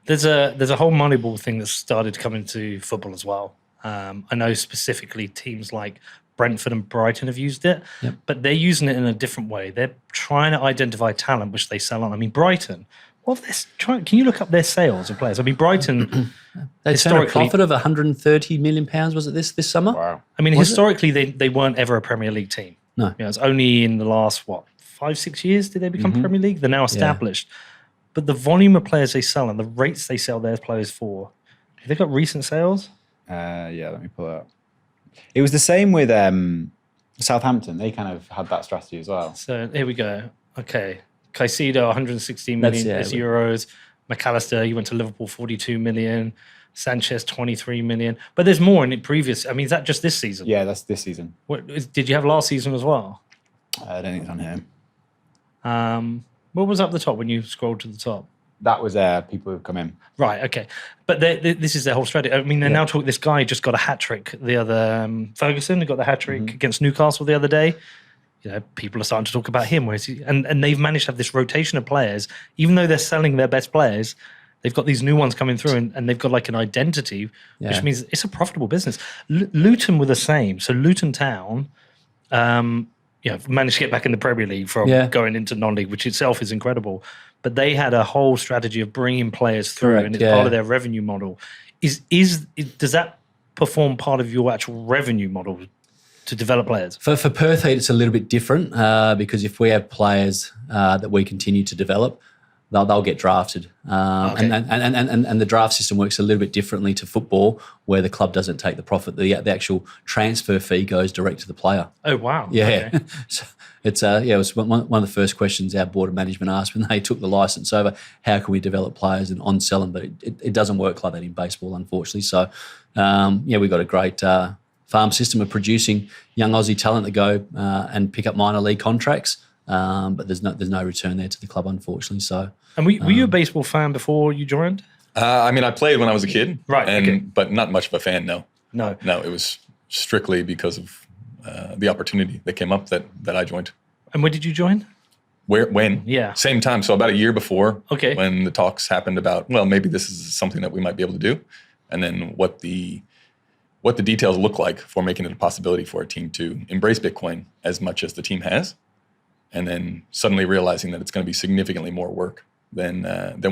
There's a whole Moneyball thing that's started to come into football as well. I know specifically teams like Brentford and Brighton have used it, but they're using it in a different way. They're trying to identify talent which they sell on. I mean, Brighton, can you look up their sales of players? I mean, Brighton they turned a profit of £130 million, was it this summer? Wow. I mean, historically, they weren't ever a Premier League team. No. It's only in the last, 5-6 years did they become Premier League? They're now established. But the volume of players they sell and the rates they sell their players for, have they got recent sales? Let me pull it up. It was the same with Southampton. They kind of had that strategy as well. So here we go. Okay. Caicedo, 116 million euros. McAllister, he went to Liverpool, 42 million. Sanchez, 23 million. But there's more in it previous. I mean, is that just this season? Yeah, that's this season. Did you have last season as well? I don't think it's on here. What was up the top when you scrolled to the top? That was people who've come in. Right, okay. But this is their whole strategy. I mean, they're now talking, this guy just got a hat-trick the other, Ferguson, got the hat-trick against Newcastle the other day. People are starting to talk about him. And they've managed to have this rotation of players. Even though they're selling their best players, they've got these new ones coming through and they've got like an identity, which means it's a profitable business. Luton were the same. So Luton Town managed to get back in the Premier League from going into non-league, which itself is incredible. But they had a whole strategy of bringing players through, and it's part of their revenue model. Does that perform part of your actual revenue model to develop players? For Perth Heat, it's a little bit different because if we have players that we continue to develop, they'll get drafted. And the draft system works a little bit differently to football, where the club doesn't take the profit. The actual transfer fee goes direct to the player. Oh, wow. Yeah. Okay. So it was one of the first questions our board of management asked when they took the license over, how can we develop players and on-sell them? But it doesn't work like that in baseball, unfortunately. So, we've got a great farm system of producing young Aussie talent that go and pick up minor league contracts. But there's no return there to the club, unfortunately. So, and were you a baseball fan before you joined? I played when I was a kid, right? But not much of a fan. No. It was strictly because of the opportunity that came up that I joined. And when did you join? When? Yeah. Same time. So about a year before. Okay. When the talks happened about, maybe this is something that we might be able to do, and then what the details look like for making it a possibility for a team to embrace Bitcoin as much as the team has. And then suddenly realizing that it's going to be significantly more work than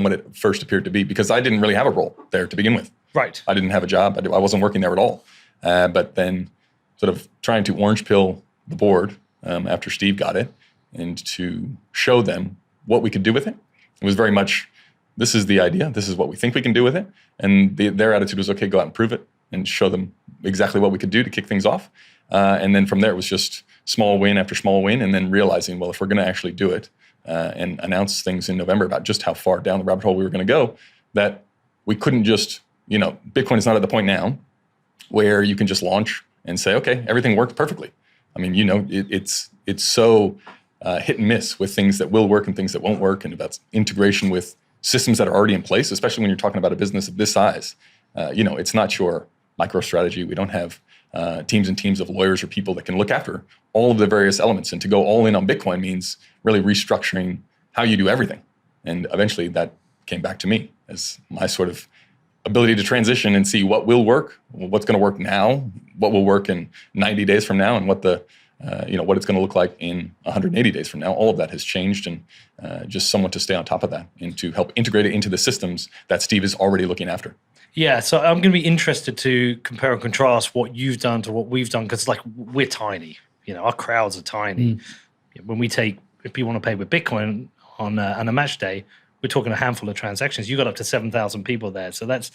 what it first appeared to be, because I didn't really have a role there to begin with. Right. I didn't have a job. I wasn't working there at all. But then sort of trying to orange pill the board after Steve got it and to show them what we could do with it. It was very much, this is the idea. This is what we think we can do with it. And their attitude was, okay, go out and prove it and show them exactly what we could do to kick things off. And then from there, it was just small win after small win, and then realizing, well, if we're going to actually do it and announce things in November about just how far down the rabbit hole we were going to go, that we couldn't just, Bitcoin is not at the point now where you can just launch and say, okay, everything worked perfectly. I mean, it's so hit and miss with things that will work and things that won't work, and about integration with systems that are already in place, especially when you're talking about a business of this size. It's not your micro strategy. We don't have teams and teams of lawyers or people that can look after all of the various elements. And to go all in on Bitcoin means really restructuring how you do everything. And eventually that came back to me as my sort of ability to transition and see what will work, what's going to work now, what will work in 90 days from now, and what it's going to look like in 180 days from now. All of that has changed, and just someone to stay on top of that and to help integrate it into the systems that Steve is already looking after. Yeah, so I'm going to be interested to compare and contrast what you've done to what we've done, because we're tiny. Our crowds are tiny. When if you want to pay with Bitcoin on a match day, we're talking a handful of transactions. You got up to 7,000 people there, so that's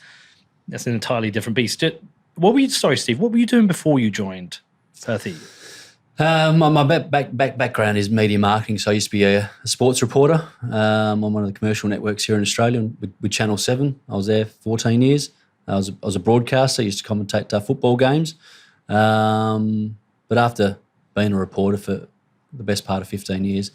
an entirely different beast. Sorry, Steve, what were you doing before you joined Perth Heat? My background is media marketing, so I used to be a sports reporter on one of the commercial networks here in Australia with Channel 7. I was there 14 years. I was a broadcaster. I used to commentate football games. But after being a reporter for the best part of 15 years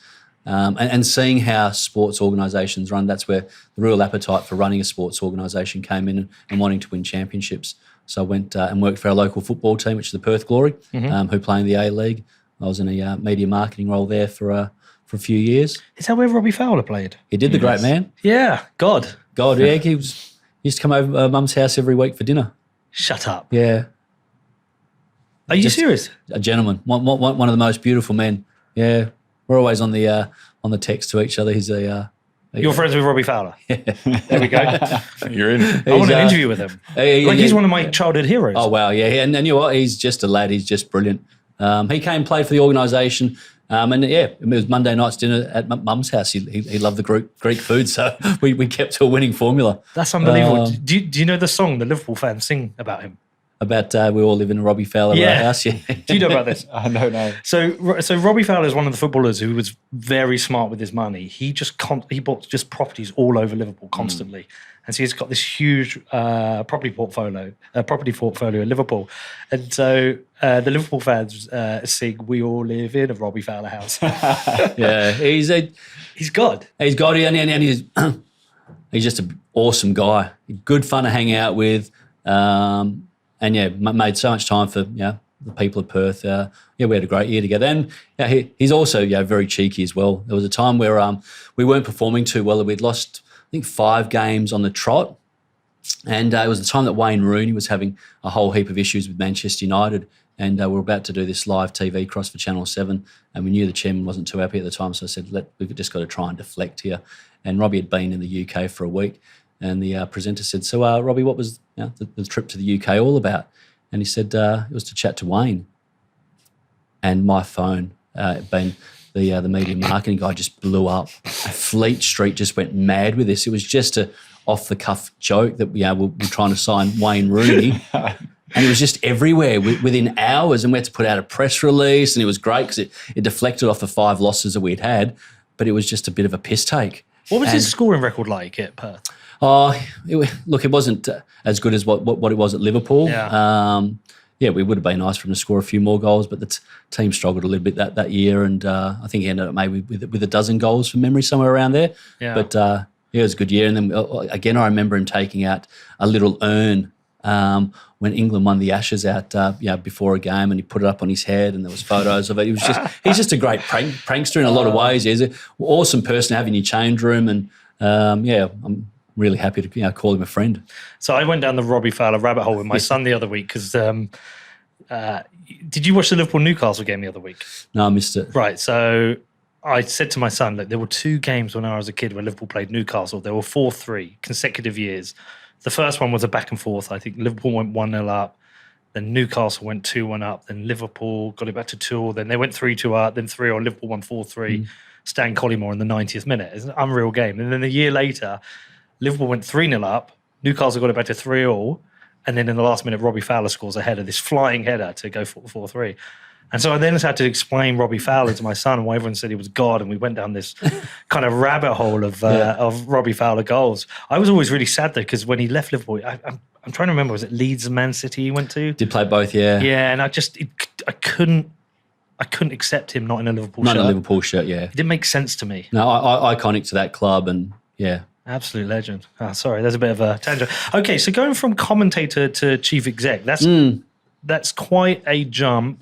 and seeing how sports organisations run, that's where the real appetite for running a sports organisation came in and wanting to win championships. So I went and worked for our local football team, which is the Perth Glory, who play in the A-League. I was in a media marketing role there for a few years. Is that where Robbie Fowler played? He did, the great man. Yeah, God. Yeah, he was He used to come over Mum's house every week for dinner. Shut up. Yeah. Are you serious? A gentleman, one of the most beautiful men. Yeah. We're always on the text to each other. He's a... You're friends with Robbie Fowler. There we go. You're in. I want an interview with him. He's one of my childhood heroes. Oh, wow, yeah. And you know what? He's just a lad. He's just brilliant. He came and played for the organisation. And it was Monday night's dinner at Mum's house. He loved the Greek food, so we kept to a winning formula. That's unbelievable. Do you know the song the Liverpool fans sing about him? About we all live in a Robbie Fowler house. Yeah. Do you know about this? I don't know. So Robbie Fowler is one of the footballers who was very smart with his money. He bought just properties all over Liverpool constantly, and so he's got this huge property portfolio in Liverpool. And so the Liverpool fans sing "We all live in a Robbie Fowler house." Yeah, he's God. He's God, and he's he's just an awesome guy. Good fun to hang out with. And made so much time for the people of Perth. We had a great year together. And he's also very cheeky as well. There was a time where we weren't performing too well. We'd lost, I think, 5 games on the trot. And it was the time that Wayne Rooney was having a whole heap of issues with Manchester United. And we were about to do this live TV cross for Channel 7. And we knew the chairman wasn't too happy at the time. So I said, we've just got to try and deflect here. And Robbie had been in the UK for a week. And the presenter said, so Robbie, what was the trip to the UK all about? And he said, it was to chat to Wayne. And my phone, being the media marketing guy, just blew up. Fleet Street just went mad with this. It was just a off-the-cuff joke that we're trying to sign Wayne Rooney. And it was just everywhere within hours. And we had to put out a press release. And it was great because it deflected off the 5 losses that we'd had. But it was just a bit of a piss take. What was his scoring record like at Perth? It wasn't as good as what it was at Liverpool. Yeah. We would have been nice for him to score a few more goals, but the team struggled a little bit that year, and I think he ended up maybe with a dozen goals from memory, somewhere around there. Yeah. But it was a good year. And then again, I remember him taking out a little urn when England won the Ashes out before a game, and he put it up on his head, and there was photos of it. He's just a great prankster in a lot of ways. He's an awesome person to have in your change room, and I'm really happy to call him a friend. So I went down the Robbie Fowler rabbit hole with my son the other week because did you watch the Liverpool-Newcastle game the other week? No, I missed it. Right, so I said to my son, look, there were 2 games when I was a kid where Liverpool played Newcastle. There were 4-3 consecutive years. The first one was a back and forth. I think Liverpool went 1-0 up, then Newcastle went 2-1 up, then Liverpool got it back to 2-2, then they went 3-2 up, then 3-0, Liverpool won 4-3. Stan Collymore in the 90th minute. It's an unreal game. And then a year later, Liverpool went 3-0 up, Newcastle got it back to 3-3, and then in the last minute, Robbie Fowler scores a header, this flying header to go 4-3. And so I then had to explain Robbie Fowler to my son, and everyone said he was God, and we went down this kind of rabbit hole of Robbie Fowler goals. I was always really sad, though, because when he left Liverpool, I'm trying to remember, was it Leeds and Man City he went to? Did play both, yeah. Yeah, and I couldn't accept him not in a Liverpool shirt. Not in a Liverpool shirt, yeah. It didn't make sense to me. No, iconic to that club, and yeah. Absolute legend. Oh, sorry, there's a bit of a tangent. Okay, so going from commentator to chief exec, that's quite a jump.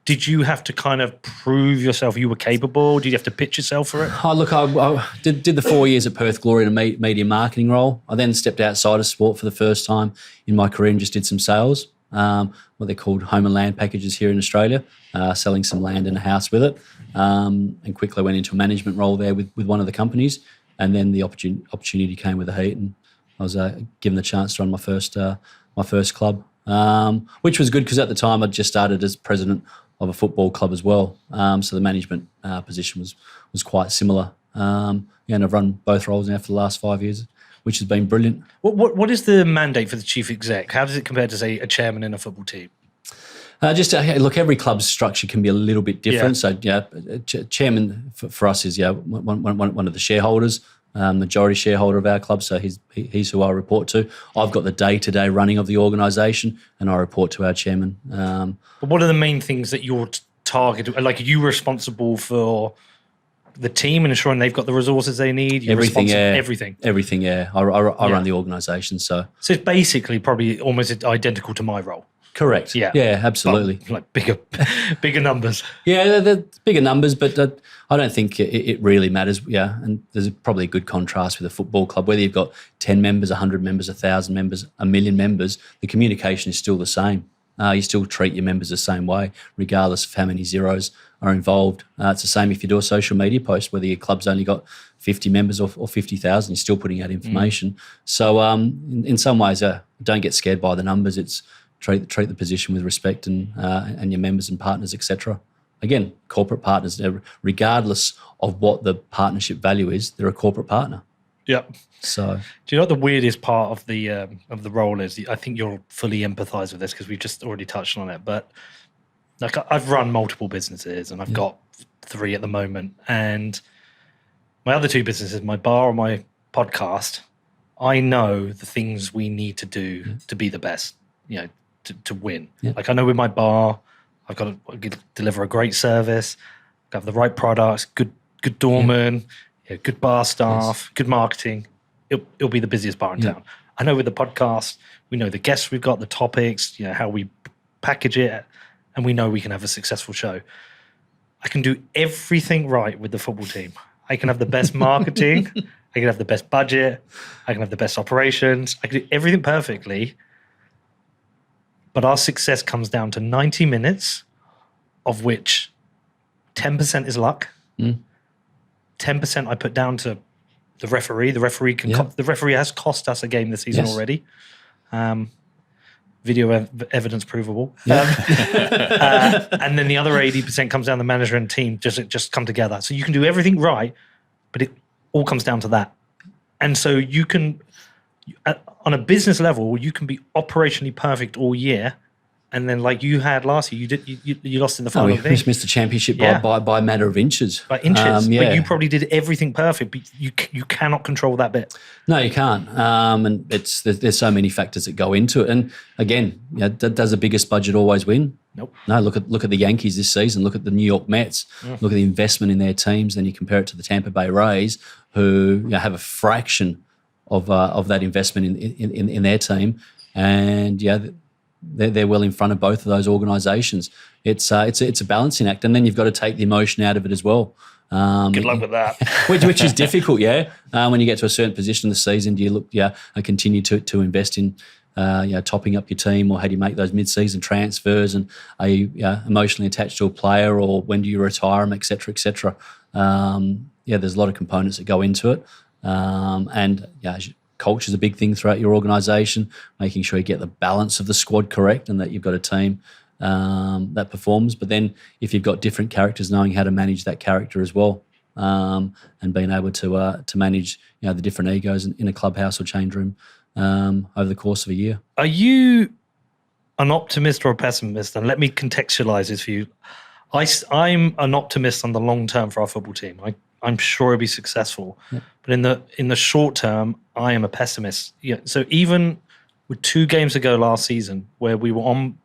Did you have to kind of prove yourself you were capable? Did you have to pitch yourself for it? Oh, look, I did the 4 years at Perth Glory in a media marketing role. I then stepped outside of sport for the first time in my career and just did some sales, what they're called home and land packages here in Australia, selling some land and a house with it, and quickly went into a management role there with one of the companies. And then the opportunity came with the heat, and I was given the chance to run my first club, which was good because at the time I'd just started as president of a football club as well. So the management position was quite similar. And I've run both roles now for the last 5 years, which has been brilliant. What is the mandate for the chief exec? How does it compare to, say, a chairman in a football team? Look, every club's structure can be a little bit different. Yeah. So, chairman for us is one of the shareholders, majority shareholder of our club. So he's who I report to. I've got the day-to-day running of the organisation, and I report to our chairman. But what are the main things that you're targeted? Like, are you responsible for the team and ensuring they've got the resources they need? Everything. Everything, yeah. I run the organisation. So it's basically probably almost identical to my role. Correct. Yeah. Yeah, absolutely. Like bigger numbers. Yeah, they're bigger numbers, but I don't think it really matters. Yeah, and there's probably a good contrast with a football club. Whether you've got 10 members, 100 members, 1,000 members, 1,000,000 members, the communication is still the same. You still treat your members the same way, regardless of how many zeros are involved. It's the same if you do a social media post, whether your club's only got 50 members or 50,000, you're still putting out information. So in some ways, don't get scared by the numbers. It's treat the position with respect and your members and partners, etc. Again, corporate partners, regardless of what the partnership value is, they're a corporate partner. Yep. So, do you know what the weirdest part of the role is? I think you'll fully empathise with this because we've just already touched on it. But like, I've run multiple businesses, and I've got 3 at the moment. And my other 2 businesses, my bar and my podcast, I know the things we need to do to be the best. To win. Yeah. Like, I know with my bar, I've got to deliver a great service, have the right products, good doorman, good bar staff, good marketing. It'll be the busiest bar in town. I know with the podcast, we know the guests we've got, the topics, how we package it, and we know we can have a successful show. I can do everything right with the football team. I can have the best marketing. I can have the best budget. I can have the best operations. I can do everything perfectly. But our success comes down to 90 minutes, of which 10% is luck. 10% I put down to the referee. The referee the referee has cost us a game this season already. Video evidence provable. And then the other 80% comes down the manager and team just come together. So you can do everything right, but it all comes down to that. And so you can, on a business level, you can be operationally perfect all year, and then like you had last year, you lost in the final. We missed the championship by a matter of inches. By inches, but you probably did everything perfect. But you cannot control that bit. No, you can't. And there's so many factors that go into it. And again, does the biggest budget always win? Nope. No. Look at the Yankees this season. Look at the New York Mets. Look at the investment in their teams. Then you compare it to the Tampa Bay Rays, who have a fraction of that investment in their team, and they're well in front of both of those organisations. It's a balancing act, and then you've got to take the emotion out of it as well. Good luck with that. which is difficult, when you get to a certain position in the season, do you look, continue to invest in, topping up your team, or how do you make those mid-season transfers, and are you emotionally attached to a player, or when do you retire them, et cetera, et cetera. There's a lot of components that go into it. Culture is a big thing throughout your organisation, making sure you get the balance of the squad correct and that you've got a team that performs. But then if you've got different characters, knowing how to manage that character as well, and being able to manage the different egos in a clubhouse or change room over the course of a year. Are you an optimist or a pessimist? And let me contextualise this for you. I'm an optimist on the long term for our football team. I'm sure it'll be successful. Yeah. But in the short term, I am a pessimist. So even with 2 games ago last season, where we were on,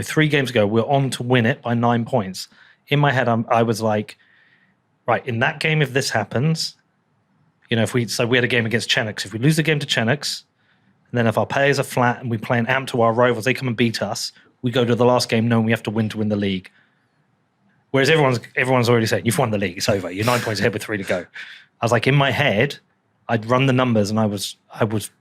3 games ago, we were on to win it by 9 points. In my head, I was like, right, in that game, if this happens, we had a game against Chenix. If we lose the game to Chenix, and then if our players are flat and we play an amp to our rivals, they come and beat us, we go to the last game knowing we have to win the league. Whereas everyone's already saying, you've won the league, it's over. You're 9 points ahead with 3 to go. I was like, in my head, I'd run the numbers and I was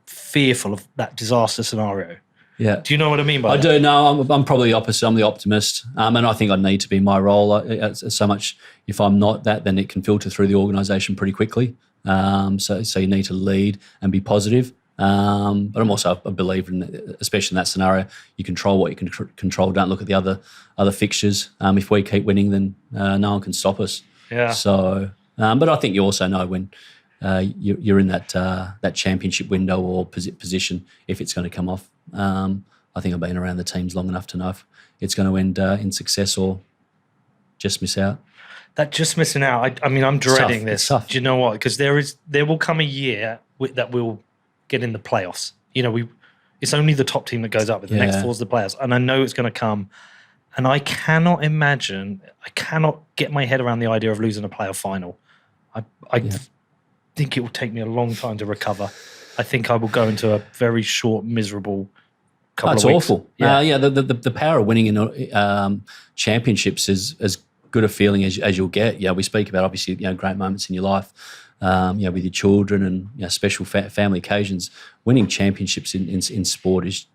fearful of that disaster scenario. Yeah. Do you know what I mean by that? I do. No, I'm probably the opposite. I'm the optimist. And I think I need to be in my role. So much, if I'm not that, then it can filter through the organisation pretty quickly. So you need to lead and be positive. But I'm also a believer in, especially in that scenario, you control what you can control. Don't look at the other fixtures. If we keep winning, then no one can stop us. Yeah. So, but I think you also know when you're in that championship window or position, if it's going to come off. I think I've been around the teams long enough to know if it's going to end in success or just miss out. That just missing out. I'm dreading this. It's tough. Do you know what? Because there will come a year that we'll get in the playoffs. It's only the top team that goes up. The next 4's the players, and I know it's going to come. And I cannot get my head around the idea of losing a playoff final. I think it will take me a long time to recover. I think I will go into a very short, miserable couple That's of weeks. awful. The power of winning in championships is as good a feeling as you'll get. Yeah, we speak about obviously great moments in your life, with your children and special family occasions. Winning championships in sport is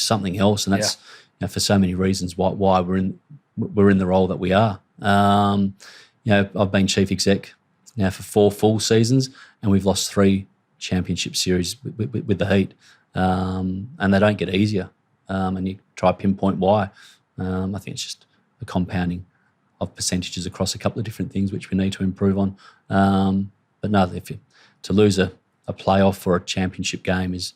something else, and that's for so many reasons why we're in the role that we are. I've been chief exec now for 4 full seasons, and we've lost 3 championship series with the Heat. And they don't get easier, and you try to pinpoint why. I think it's just a compounding of percentages across a couple of different things which we need to improve on. But no, to lose a playoff or a championship game is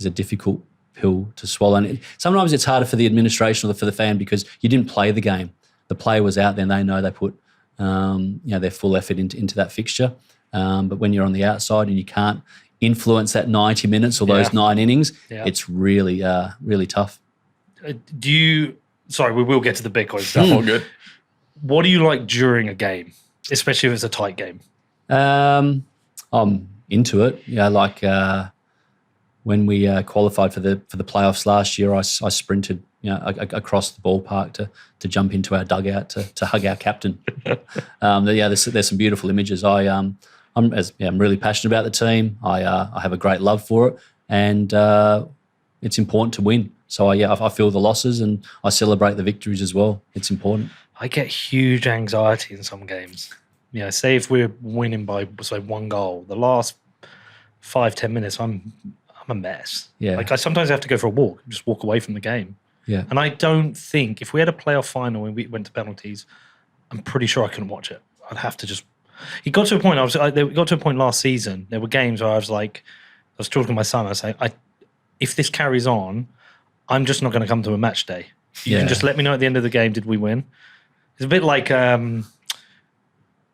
a difficult pill to swallow. And sometimes it's harder for the administration or for the fan because you didn't play the game. The player was out there and they know they put their full effort into that fixture. But when you're on the outside and you can't influence that 90 minutes or those 9 innings, it's really, really tough. Sorry, we will get to the Bitcoin stuff. All good. What do you like during a game, especially if it's a tight game? I'm into it. Like when we qualified for the playoffs last year, I sprinted across the ballpark to jump into our dugout to hug our captain. There's some beautiful images. I'm really passionate about the team. I have a great love for it, and it's important to win. So I feel the losses and I celebrate the victories as well. It's important. I get huge anxiety in some games. Say if we're winning by 1 goal, the last 5-10 minutes, I'm a mess. Yeah. Like I sometimes have to go for a walk, just walk away from the game. Yeah. And I don't think if we had a playoff final and we went to penalties, I'm pretty sure I couldn't watch it. I'd have to just. It got to a point. We got to a point last season. There were games where I was talking to my son. I was saying, if this carries on, I'm just not going to come to a match day. You can just let me know at the end of the game. Did we win? It's a bit like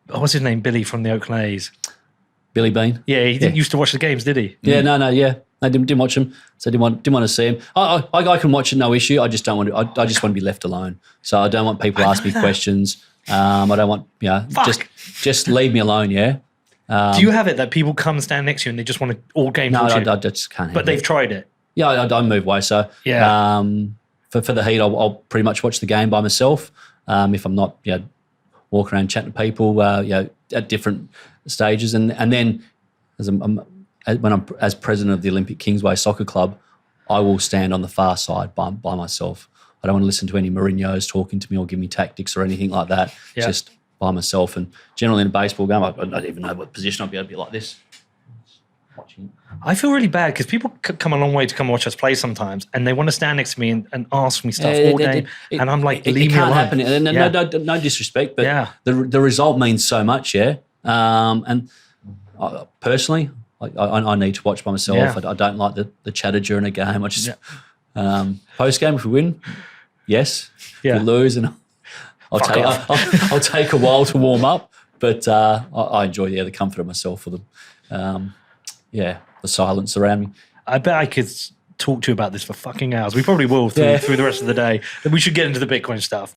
what's his name? Billy from the Oakland A's. Billy Bean. Yeah, he didn't used to watch the games, did he? Yeah, no, yeah. I didn't watch him, so I didn't want to see him. I can watch it, no issue. I just don't want to. I just want to be left alone. So I don't want people to ask me questions. I don't want just leave me alone. Yeah. Do you have it that people come stand next to you and they just want to all game? No, watch I it? just can't. But they've tried it. Yeah, I move away. So for the Heat, I'll pretty much watch the game by myself. If I'm not walking around chatting to people at different stages, and then when I'm as president of the Olympic Kingsway Soccer Club, I will stand on the far side by myself. I don't want to listen to any Mourinho's talking to me or give me tactics or anything like that. Yeah. Just by myself. And generally in a baseball game, I don't even know what position I'll be able to be like this. Watching. I feel really bad because people come a long way to come watch us play sometimes, and they want to stand next to me and ask me stuff all game, and I'm like, leave me alone. Happen. No disrespect, but the result means so much, and personally, I need to watch by myself. Yeah. I don't like the chatter during a game. I just post game if we win, yes. If we lose, and I'll take a while to warm up, but I enjoy the comfort of myself for the silence around me. I bet I could talk to you about this for fucking hours. We probably will through the rest of the day. We should get into the Bitcoin stuff.